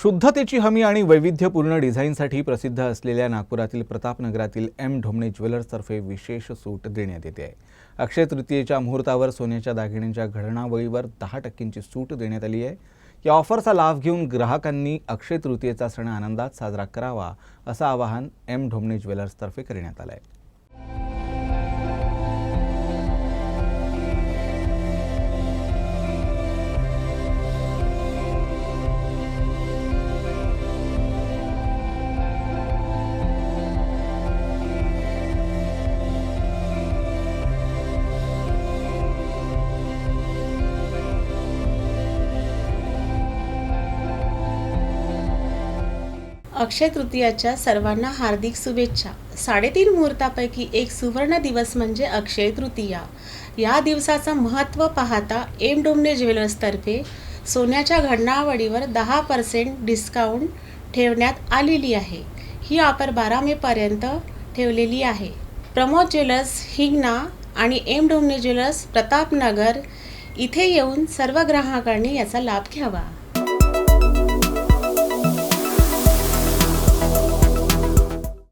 शुद्धतेची हमी आणि वैविध्यपूर्ण डिझाईनसाठी प्रसिद्ध असलेल्या नागपुरातील प्रतापनगरातील एम ढोमणे ज्वेलर्सतर्फे विशेष सूट देण्यात येते आहे। अक्षय तृतीयेच्या मुहूर्तावर सोन्याच्या दागिन्यांच्या घडणावळीवर 10% सूट देण्यात आली आहे। या ऑफरचा लाभ घेऊन ग्राहकांनी अक्षय तृतीयेचा सण आनंदात साजरा करावा असं आवाहन एम ढोमणे ज्वेलर्सतर्फे करण्यात आलं आहे। अक्षय तृतीयाच्या सर्वांना हार्दिक शुभेच्छा। 3.5 मुहूर्तापैकी एक सुवर्ण दिवस म्हणजे अक्षय तृतीया। या दिवसाचं महत्त्व पाहता एम ढोमणे ज्वेलर्सतर्फे सोन्याच्या घडणावळीवर 10% डिस्काउंट ठेवण्यात आलेली आहे। ही ऑफर 12 मे पर्यंत ठेवलेली आहे। प्रमोद ज्वेलर्स हिंगणा आणि एम ढोमणे ज्वेलर्स प्रतापनगर इथे येऊन सर्व ग्राहकांनी याचा लाभ घ्यावा।